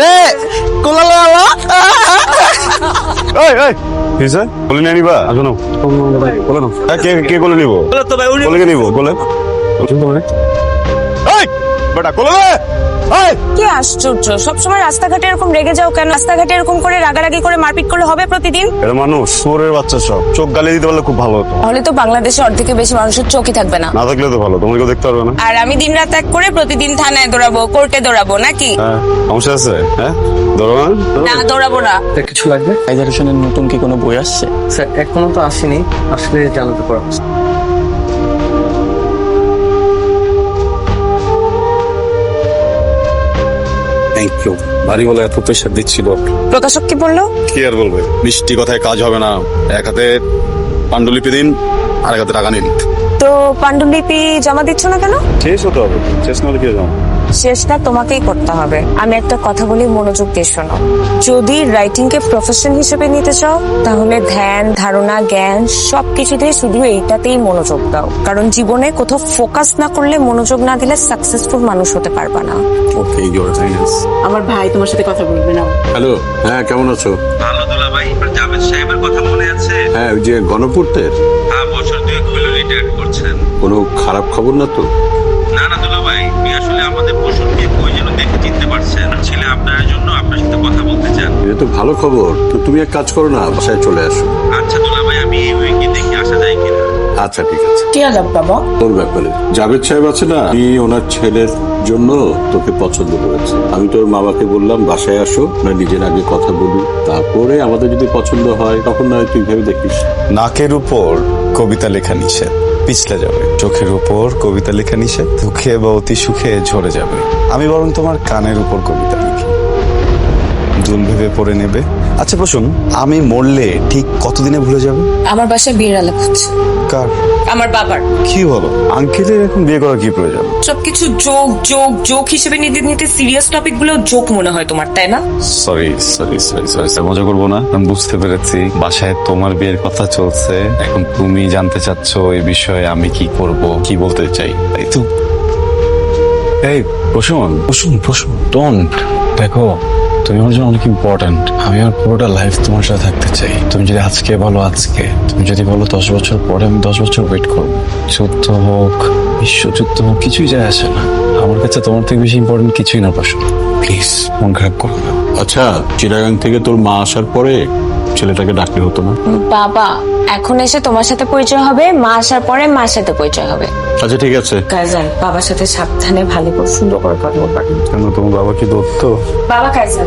রে কোলালে আলো এই এই কিসে কোলে নিয়ে নিবা আসো না কোলে নাও কে কোলে নিব তো ভাই উনি কোলে কে নিব কোলে এই বেটা কোলে নে এই কি আশ্চর্য, সবসময় রাস্তাঘাটে এরকম রেগে যাও কেন? রাস্তাঘাটে এরকম করে রাগারাগি করে মারপিট করলে হবে প্রতিদিন? এরা মানুষ শুয়োরের বাচ্চা সব চোখ গালি দিতে পারলে খুব ভালো হতো তাহলে তো বাংলাদেশে অর্ধেকের বেশি মানুষের চোখই থাকবে না। না থাকলে তো ভালো তোমাকে দেখতে পারবে না আর আমি দিনরাত এক করে প্রতিদিন থানায় দৌড়াবো, কোর্টে দৌড়াবো নাকি? হ্যাঁ সমস্যা আছে হ্যাঁ ধরো না দৌড়াবো না। কিছু লাগবে? হাইজারেশনের নতুন কি কোনো বই আসছে? স্যার এখনো তো আসেনি, আসলে জানাতে পারবো। থ্যাংক ইউ ভারী বলে এত প্রেশার দিচ্ছিল প্রকাশক কি বললো? কি আর বলবে মিষ্টি কথায় কাজ হবে না এক হাতে পাণ্ডুলিপি দিন আর এক হাতে টাকা নিন তো পাণ্ডুলিপি জমা দিচ্ছ না কেন? শেষ হতে হবে শেষ না হলে কি যাও শেষটা তোমাকেই করতে হবে। আমি একটা কথা বলি, মনোযোগ দিয়ে শোনো। যদি রাইটিং কে প্রফেশন হিসেবে নিতে চাও তাহলে ধ্যান ধারণা জ্ঞান সবকিছুতেই শুধু এইটাতেই মনোযোগ দাও, কারণ জীবনে কোথাও ফোকাস না করলে, মনোযোগ না দিলে সাকসেসফুল মানুষ হতে পারবা না। ওকে ইউর থ্যাঙ্কস আমার ভাই তোমার সাথে কথা বলবে না। হ্যালো হ্যাঁ কেমন আছো? ভালো দুলা ভাই, জাভেদ সাহেবের কথা মনে আছে? হ্যাঁ ওই যে গণপূর্তের হ্যাঁ, বছর দুয়েক হলো রিটায়ার করছেন। কোনো খারাপ খবর না তো? না না দুলা ভাই, উনি আসলে আমাদের বসুরকে কই যেন দেখে চিনতে পারছেন। ছেলে আপনার জন্য আপনার সাথে কথা বলতে চান। এটা তো ভালো খবর, তো তুমি এক কাজ করো না, বাসায় চলে আসো। আচ্ছা দুলা ভাই, আমি এই উইকে দেখে আসা যায় কিনা? আচ্ছা ঠিক আছে। কি আলাপ বাবা? তোর ব্যাপারে জাভেদ সাহেব আছে না, উনি ওনার ছেলের জন্য তোকে পছন্দ করেছে। আমি তোর বাবাকে বললাম বাসায় আসো, না নিজের আগে কথা বলুন, তারপরে আমাদের যদি পছন্দ হয় তখন না তুই ভেবে দেখিস। নাকের উপর কবিতা লেখা নিষেধ, পিছলে যাবে। চোখের উপর কবিতা লেখা নিষেধ, দুঃখে বা অতি সুখে ঝরে যাবে। আমি বরং তোমার কানের উপর কবিতা লিখি, দুল ভেবে পড়ে নেবে। আচ্ছা প্রশ্ন, আমি মরলে ঠিক কতদিনে ভুলে যাবে? আমার বাসায় বিয়ের আলাপ হচ্ছে। কার? আমার বাবার। কি বলো, আঙ্কেলের এখন বিয়ে করার কি প্রয়োজন? সবকিছু যোগ যোগ যোগ হিসেবে নিতে নিতে সিরিয়াস টপিক গুলো যোগ মনে হয় তোমার, তাই না? Sorry sorry sorry sorry sir, মজা করবো না। আমি বুঝতে পেরেছি বাসায় তোমার বিয়ের কথা চলছে, এখন তুমি জানতে চাচ্ছ এই বিষয়ে আমি কি করব, কি বলতে চাই, তাই তো? এই প্রসূন প্রসূন প্রসূন, ডোন্ট। দেখো তুমি আমার জন্য অনেক ইম্পর্ট্যান্ট। আমি আমার পুরোটা লাইফ তোমার সাথে থাকতে চাই। তুমি যদি আজকে বলো আজকে, তুমি যদি বলো 10 বছর পরে, আমি 10 বছর ওয়েট করবো। যুদ্ধ হোক, বিশ্বযুদ্ধ হোক, কিছুই যায় আসে না। আমার কাছে তোমার থেকে বেশি ইম্পর্টেন্ট কিছুই না প্রসূন। প্লিজ মন খারাপ করো না। আচ্ছা চিটাগাং থেকে তোর মা আসার পরে ছেলেটাকে ডাকলে হতো না? বাবা এখন এসে তোমার সাথে পরিচয় হবে, মা আসার পরে মার সাথে পরিচয় হবে। আচ্ছা ঠিক আছে। কাইজার বাবার সাথে সাবধানে ভালো করে সুন্দর করে কথা বলবা। কেন, তোমার বাবা কি দত্ত? বাবা কাইজার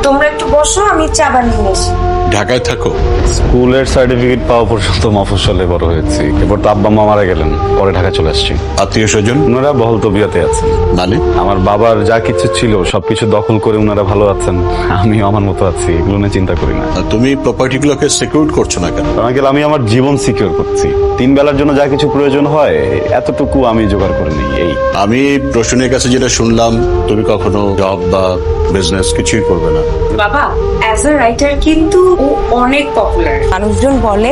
তোমরা একটু বসো, আমি চা বানিয়ে নিয়ে আসি। ঢাকায় থাকো? স্কুলের সার্টিফিকেট পাওয়া পর্যন্ত মফস্বলে বড় হয়েছি, এরপর তো আব্বা মা মারা গেলেন, পরে ঢাকা চলে আসছি। আত্মীয় স্বজন? ওনারা বহল তবিয়াতে আছেন। মানে? আমার বাবার যা কিছু ছিল সবকিছু দখল করে ওনারা ভালো আছেন, আমিও আমার মতো আছি, এগুলো নিয়ে চিন্তা করি না। আর তুমি প্রপার্টি গুলোকে সিকিউর করছো না কেন? আঙ্কেল আমি আমার জীবন সিকিউর করছি, 3 বেলার জন্য যা কিছু প্রয়োজন হয় এতটুকু আমি জোগাড় করে নিই। এই আমি প্রশ্নের কাছে যেটা শুনলাম, তুমি কখনো জব বা বিজনেস কিছুই করবে না। বাবা অ্যাজ আ রাইটার কিন্তু ও অনেক পপুলার। মানুষজন বলে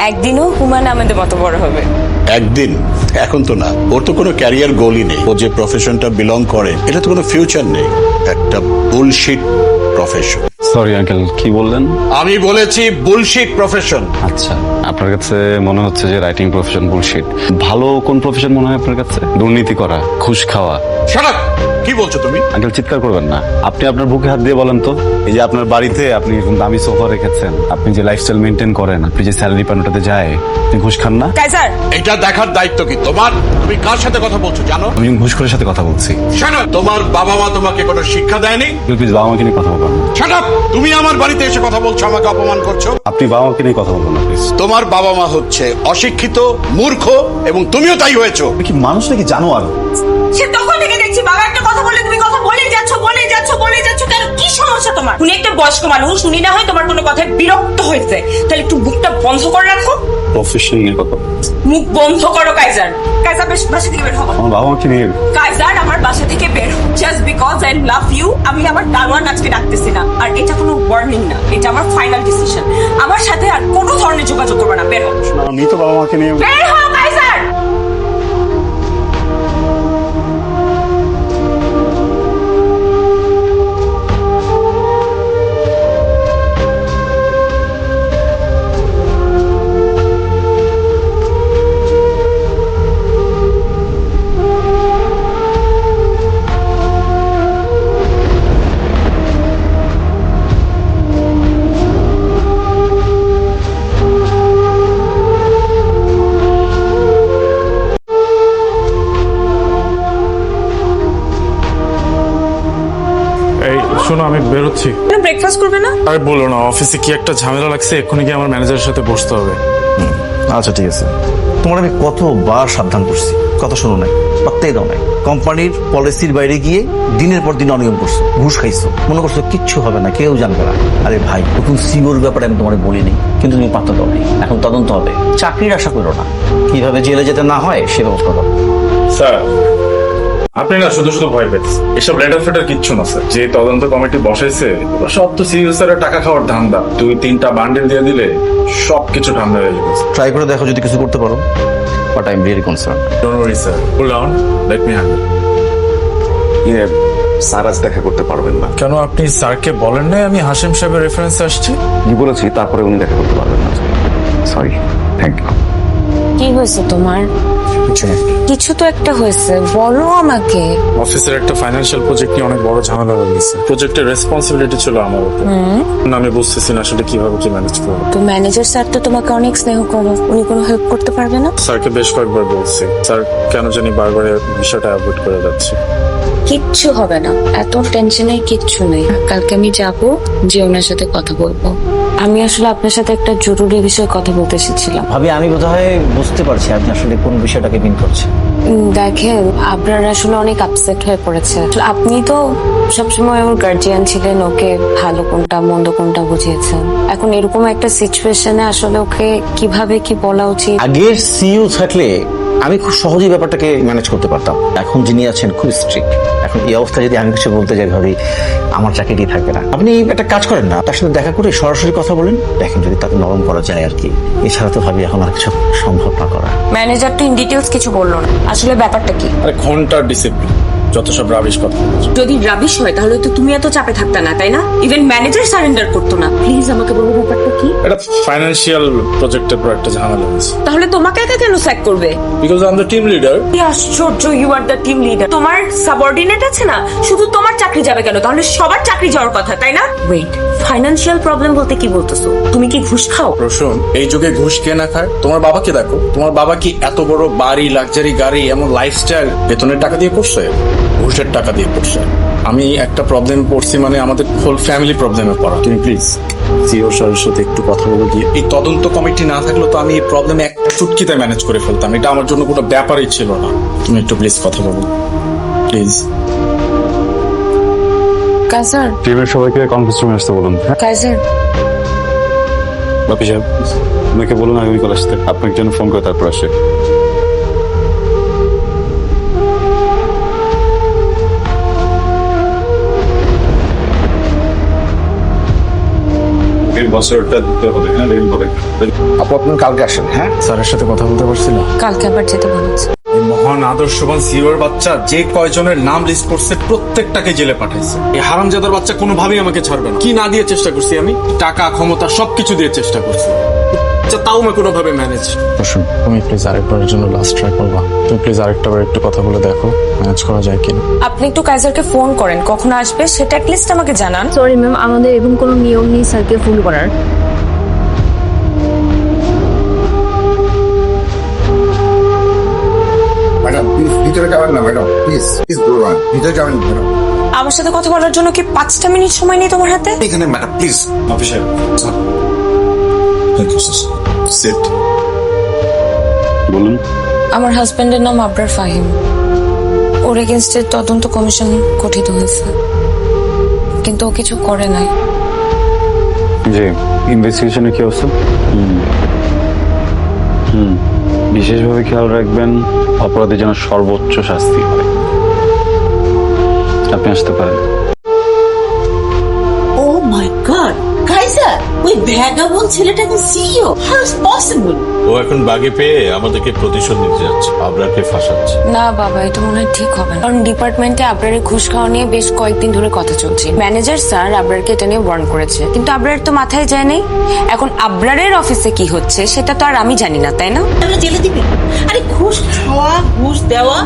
একদিনও হুমায়ুন আহমেদের মতো বড় হবে। একদিন? এখন তো না, ওর তো কোনো ক্যারিয়ার গোলই নেই। ও যে প্রফেশনটা বিলং করে এটা তো কোনো ফিউচার নেই, একটা বুলশিট প্রফেশন। সরি আঙ্কেল, কি বললেন? আমি বলেছি বুলশিট প্রফেশন। আচ্ছা আপনার কাছে মনে হচ্ছে যে রাইটিং প্রফেশন বুলশিট। ভালো কোন প্রফেশন মনে হয় আপনার কাছে? দুর্নীতি করা, ঘুষ খাওয়া। Shut up! কি বলছো তুমি? আঙ্কেল চিৎকার করবেন না। আপনি আপনার বুকে হাত দিয়ে বলেন তো, এই যে আপনার বাড়িতে আপনি এরকম দামি সোফা রেখেছেন, আপনি যে লাইফস্টাইল মেনটেন করেন, আপনি যে স্যালারি পান ওটাতে যায়, আপনি ঘুষ খান না? কাইজার এটা দেখার দায়িত্ব কি তোমার? তুমি কার সাথে কথা বলছো জানো? আমি ঘুষখোরের সাথে কথা বলছি। Shut up! তোমার বাবা মা তোমাকে কোনো শিক্ষা দেয়নি? প্লিজ বাবা মাকে নিয়ে কথা বলবেন না। Shut up! তুমি আমার বাড়িতে এসে কথা বলছো, আমাকে অপমান করছো। আপনি বাবা মাকে নিয়ে কথা বলবেন না প্লিজ। তোমার বাবা মা হচ্ছে অশিক্ষিত, মূর্খ, এবং তুমিও তাই হয়েছো। আপনি কি মানুষ নাকি জানোয়ার? সে তখন থেকে দেখছি বাবা একটা কথা বললে তুমি কথা বলেই যাচ্ছ বলেই যাচ্ছ বলেই যাচ্ছ। কেন, কি সমস্যা তোমার? উনি একটা বয়স্ক মানুষ, উনি না হয় তোমার কোনো কথায় বিরক্ত হয়েছে, তাহলে একটু মুখটা বন্ধ করে রাখো। প্রফেশন নিয়ে কথা বলছি। মুখ বন্ধ করো কাইজার। কাইজার বাসা থেকে বের হবো। আমার বাবা মাকে নিয়ে কাইজার আমার বাসা থেকে বের just because I love you. আমি আমার দারোয়ান আজকে ডাকতেছি না, আর এটা কোনো ওয়ার্নিং না, এটা আমার ফাইনাল ডিসিশন। আমার সাথে আর কোনো ধরনের যোগাযোগ করবে না, বের হও। আমি তো বাবা মাকে নিয়ে বের হও কাইজার। শোনো আমি বেরোচ্ছি। ব্রেকফাস্ট করবে না? আরে বলো না, অফিসে কি একটা ঝামেলা লাগছে, এক্ষুনি গিয়ে আমার ম্যানেজারের সাথে বসতে হবে। আচ্ছা ঠিক আছে, তোমার আমি কতবার সাবধান করছি, কথা শোনো নাই, পাত্তাই দাও নাই। কোম্পানির পলিসির বাইরে গিয়ে দিনের পর দিন অনিয়ম করছো, ঘুষ খাইছো, মনে করছো কিচ্ছু হবে না, কেউ জানবে না। আরে ভাই, নতুন সিওর ব্যাপারে আমি তোমার বলিনি, কিন্তু তুমি পাত্তা দাও নাই। এখন তদন্ত হবে, চাকরির আশা করো না, কিভাবে জেলে যেতে না হয় সে ব্যবস্থা করো। স্যার আপনি না শুধু শুধু ভয় পেয়েছেন, এসব লেটার ফেটার কিচ্ছু না স্যার। যে তদন্ত কমিটি বসাইছে ওরা সব তো সিইও স্যারের টাকা খাওয়ার ধান্দা। 2-3টা বান্ডেল দিয়ে দিলে সবকিছু ঠান্ডা হয়ে যাবে। ট্রাই করে দেখো যদি কিছু করতে পারো, but I am really concern. Don't worry sir, cool down, let me handle. Sir আজ দেখা করতে পারবেন না। কেন, আপনি স্যারকে বলেন নাই আমি হাসিম সাহেবের রেফারেন্সে আসছি? কি বলেছি, তারপরে উনি দেখা করতে পারবেন না। Sorry, thank you. কি হয়েছে তোমার? কিছু তো একটা হয়েছে, বলো আমাকে। অফিসের একটা ফাইন্যান্সিয়াল প্রজেক্ট নিয়ে অনেক বড় ঝামেলা হয়ে গেছে। প্রজেক্টের রেসপন্সিবিলিটি ছিল আমার উপর। না, আমি বুঝতেছি না আসলে কিভাবে কি ম্যানেজ করবো। তো ম্যানেজার স্যার তো তোমাকে অনেক স্নেহ করে, উনি কোনো হেল্প করতে পারবে না? স্যারকে বেশ কয়েকবার বলছি, স্যার কেন জানি বারবার এই বিষয়টা অ্যাভয়েড করে যাচ্ছে। কিচ্ছু হবে না, এত টেনশনের কিচ্ছু নেই। কালকে আমি যাবো, যে ওনার সাথে কথা বলবো। আমি আসলে আপনার সাথে একটা জরুরি বিষয়ে কথা বলতে এসেছিলাম। ভাবি, আমি বোধহয় বুঝতে পারছি আপনি আসলে কোন বিষয়টাকে মিন করছেন। দেখেন, আপনার আসলে অনেক আপসেট হয়ে পড়েছে। আসলে আপনি তো সবসময় ওর গার্জিয়ান ছিলেন, ওকে ভালো কোনটা মন্দ কোনটা বুঝিয়েছেন। এখন এরকম একটা সিচুয়েশনে আসলে ওকে কিভাবে কি বলা উচিত। আগের সিইও থাকলে আমি খুব সহজেই ব্যাপারটাকে ম্যানেজ করতে পারতাম, এখন যিনি আছেন খুব স্ট্রিক্ট। এখন এই অবস্থায় যদি আমি কিছু বলতে যাই, ভাবি আমার চাকরিটি থাকবে না। আপনি একটা কাজ করেন না, তার সাথে দেখা করে সরাসরি কথা বলেন, দেখেন যদি তাকে নরম করা যায় আর কি। এছাড়া তো ভাবি এখন আর কিছু সম্ভব না করা। ম্যানেজার তো ইন ডিটেলস কিছু বললো না, আসলে ব্যাপারটা কি? আরে ঘন্টার ডিসিপ্লিন, যত সব রাবিশ কথা। যদি রাবিশ হয় তাহলে তো তুমি এত চাপে থাকতে না, তাই না? ইভেন ম্যানেজার সারেন্ডার করতো না। প্লিজ আমাকে বলবো ব্যাপারটা কি? এটা ফাইন্যান্সিয়াল প্রজেক্টের পর একটা ঝামেলা হয়েছে। তাহলে তোমাকে একা কেন স্যাক করবে? Because I am the team leader. কি আশ্চর্য, you are the team leader. তোমার সাবঅর্ডিনেট আছে না, শুধু তোমার চাকরি যাবে কেন? তাহলে সবার চাকরি যাওয়ার কথা, তাই না? ওয়েট, ফাইন্যান্সিয়াল প্রবলেম বলতে কি বলতেছো? তুমি কি ঘুষ খাও? রসুন, এই যুগে ঘুষ কে না খায়? তোমার বাবাকে দেখো, তোমার বাবা কি এত বড় বাড়ি, লাক্সারি গাড়ি, এমন লাইফস্টাইল বেতনের টাকা দিয়ে করছে? ঘুষের টাকা দিয়ে করছে। আমি একটা প্রবলেম পড়ছি মানে আমাদের হোল ফ্যামিলি প্রবলেমে পড়া। তুমি প্লিজ সিও স্যারের সাথে একটু কথা বলে গিয়ে, এই তদন্ত কমিটি না থাকলে তো আমি এই প্রবলেম একটা চুটকিতে ম্যানেজ করে ফেলতাম। এটা আমার জন্য কোনো ব্যাপারই ছিল না। তুমি একটু প্লিজ কথা বলো, প্লিজ। কাইজার, টিমের সবাইকে কনফারেন্স রুমে আসতে বলুন। কাইজার, বাপি সাহেব, আপনাকে বলুন আগামীকাল আসতে। আপনাকে জন্য ফোন করে তারপর আসে। বছরটা দিতে হবে, হ্যাঁ ঋণ হবে। আপু আপনার কালকে আসেন। হ্যাঁ, স্যারের সাথে কথা বলতে পারছিল। কালকে আবার যেতে বলেছে। এই মহান আদর্শবান সিওর বাচ্চা যে কয়জনের নাম লিস্ট করছে প্রত্যেকটাকে জেলে পাঠাইছে। এই হারামজাদার বাচ্চা কোনোভাবেই আমাকে ছাড়বে না। কি না দিয়ে চেষ্টা করছি আমি? টাকা, ক্ষমতা সবকিছু দিয়ে চেষ্টা করছি, তাও আমি কোনোভাবে ম্যানেজ। তুমি প্লিজ আরেকবারের জন্য লাস্ট ট্রাই করবা। তুমি প্লিজ আরেকটাবার একটু কথা বলে দেখো ম্যানেজ করা যায় কিনা। আপনি একটু কাইজারকে ফোন করেন, কখন আসবে সেটা অ্যাটলিস্ট আমাকে জানান। সরি ম্যাম, আমাদের এরকম কোনো নিয়ম নেই স্যারকে ফোন করার। ম্যাডাম প্লিজ ভিতরে যাবেন না ম্যাডাম, প্লিজ প্লিজ দৌড়ান, ভিতরে যাবেন ম্যাডাম। আমার সাথে কথা বলার জন্য কি 5টা মিনিট সময় নেই তোমার হাতে? এখানে ম্যাডাম প্লিজ। অফিসে সিট। বলুন। আমার হাজবেন্ডের নাম আবরার ফাহিম। ওর এগেনস্টে তদন্ত কমিশন গঠিত হয়েছে, কিন্তু ও কিছু করে নাই। জি, ইনভেস্টিগেশনের কি অবস্থা? বিশেষভাবে খেয়াল রাখবেন অপরাধী যেন সর্বোচ্চ শাস্তি হয়। আপনি আসতে পারেন। ও মাই গড, কাইজার, ওই ভ্যাগাবন্ড ছেলেটা এখন সিইও? How is possible? ও এখন বাগে পেয়ে আমাদেরকে প্রতিশোধ নিতে যাচ্ছে, আবরারকে ফাঁসাচ্ছে। না বাবা, এটা মনে হয় ঠিক হবে না। কারণ ডিপার্টমেন্টে আবরারের ঘুষ খাওয়া নিয়ে বেশ কয়েকদিন ধরে কথা চলছে। ম্যানেজার স্যার আবরারকে এটা নিয়ে ওয়ার্ন করেছে, কিন্তু আবরার তো মাথায় যায় নাই। এখন আবরারের অফিসে কি হচ্ছে সেটা তো আর আমি জানি না, তাই না? আমরা জেলে দিবে? আরে ঘুষ খাওয়া, ঘুষ দেওয়া,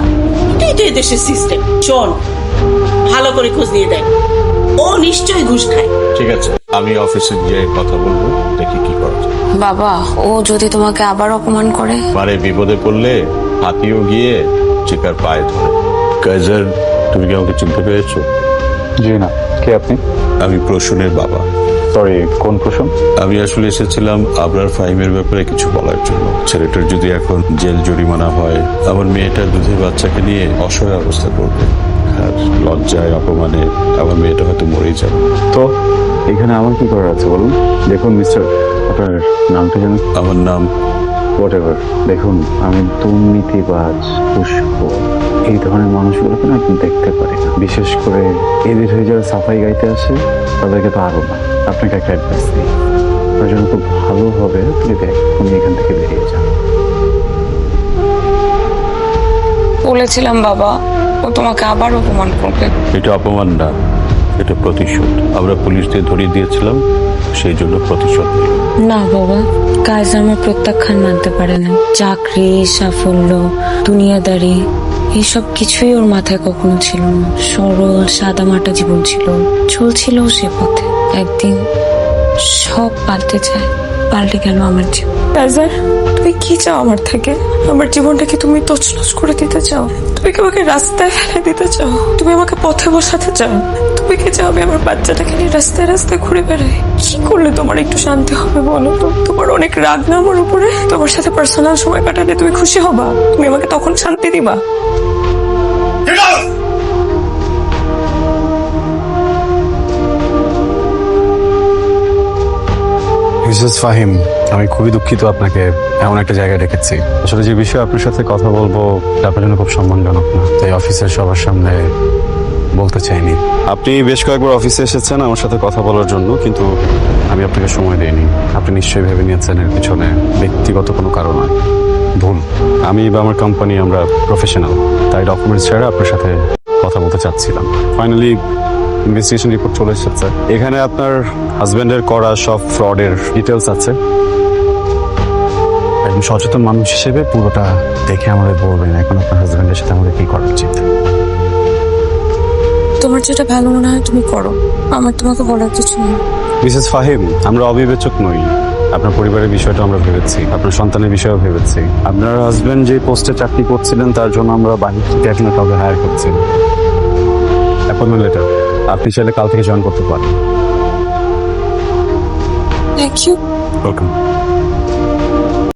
এটাই তো এদেশের সিস্টেম। শোন, ভালো করে খোঁজ নিয়ে দেয়, ও নিশ্চয়ই ঘুষ খায়। ঠিক আছে, আমি অফিসে গিয়ে কথা বলবো, দেখি কি করা যায়। বাবা, ও যদি তোমাকে আবার অপমান করে? মানে বিপদে পড়লে হাতিও গিয়ে চিকার পায়ে ধরে। কাইজার, তুমি কি আমাকে চিনতে পেরেছো? জি না, কে আপনি? আমি প্রসূনের বাবা। সরি, কোন প্রশ্ন? আমি আসলে এসেছিলাম আবরার ফাহিমের ব্যাপারে কিছু বলার জন্য। ছেলেটার যদি এখন জেল জরিমানা হয়, আমার মেয়েটা দুধের বাচ্চাকে নিয়ে অসহায় অবস্থা করবে, আর লজ্জায় অপমানে আমার মেয়েটা হয়তো মরেই যাবে। তো এখানে আমার কি করার আছে বলুন? দেখুন মিস্টার, আপনার নামটা জানেন? আমার নাম হোয়াট এভার। দেখুন, আমি দুর্নীতিবাজ, ঘুষখোর, এই ধরনের মানুষগুলোকে না আমি দেখতে পারি না। বিশেষ করে এদের হয়ে যারা সাফাই গাইতে আসে তাদেরকে তো আরো না। আপনাকে একটা অ্যাডভাইস দিই, আপনার জন্য খুব ভালো হবে আপনি এক্ষুনি এখান থেকে বেরিয়ে যান। বলেছিলাম বাবা, ও তোমাকে আবার অপমান করবে। এটা অপমান না, এটা প্রতিশোধ। আমরা পুলিশ দিয়ে ধরিয়ে দিয়েছিলাম, সেই জন্য প্রতিশোধ নিল। না বাবা, কাজ আমার প্রত্যাখ্যান মানতে পারে না। চাকরি, সাফল্য, দুনিয়াদারি এইসব কিছুই ওর মাথায় কখনো ছিল না। সরল সাদামাটা জীবন ছিল, চলছিল সে পথে। একদিন সব পাল্টে যায়, পাল্টে গেল আমার জীবন। কাজার, তুমি কি চাও আমার থেকে? আমার জীবনটাকে তুমি তছনছ করে দিতে চাও? তুমি কি আমাকে রাস্তায় ফেলে দিতে চাও? তুমি আমাকে পথে বসাতে চাও? তুমি কি চাও আমি আমার বাচ্চাটাকে নিয়ে রাস্তায় রাস্তায় ঘুরে বেড়াই? কি করলে তোমার একটু শান্তি হবে বলো তো? তোমার অনেক রাগ না আমার উপরে? তোমার সাথে পার্সোনাল সময় কাটালে তুমি খুশি হবা? তুমি আমাকে তখন শান্তি দিবা? মিসেস ফাহিম, আমি খুবই দুঃখিত আপনাকে এমন একটা জায়গায় রেখেছি। আসলে যে বিষয়ে আপনার সাথে কথা বলবো আপনার জন্য খুব সম্মানজনক না, তাই অফিসের সবার সামনে বলতে চাইনি। আপনি বেশ কয়েকবার অফিসে এসেছেন আমার সাথে কথা বলার জন্য, কিন্তু আমি আপনাকে সময় দিইনি। আপনি নিশ্চয়ই ভেবে নিয়েছেন এর পিছনে ব্যক্তিগত কোনো কারণ নয়। ভুল। আমি বা আমার কোম্পানি আমরা প্রফেশনাল, তাই ডকুমেন্টস ছাড়া আপনার সাথে কথা বলতে চাচ্ছিলাম। ফাইনালি ইনভেস্টিগেশন রিপোর্ট চলে এসেছে। এখানে আপনার হাজবেন্ডের করা সব ফ্রডের ডিটেলস আছে। একজন সচেতন মানুষ হিসেবে পুরোটা দেখে আমাদের বলবেন এখন আপনার হাজবেন্ডের সাথে আমাদের কি করা উচিত। তোমার যেটা ভালো মনে হয় তুমি করো, আমার তোমাকে বলার কিছু নেই। মিসেস ফাহিম, আমরা অবিবেচক নই। আপনার পরিবারের বিষয়টা আমরা ভেবেছি, আপনার সন্তানের বিষয়েও ভেবেছি। আপনার হাজবেন্ড যে পোস্টে চাকরি করছিলেন তার জন্য আমরা বাহির থেকে এখন কাউকে হায়ার করছি। অ্যাপয়েন্টমেন্ট লেটার, আপনি চাইলে কাল থেকে জয়েন করতে পারেন। Thank you. ওয়েলকাম।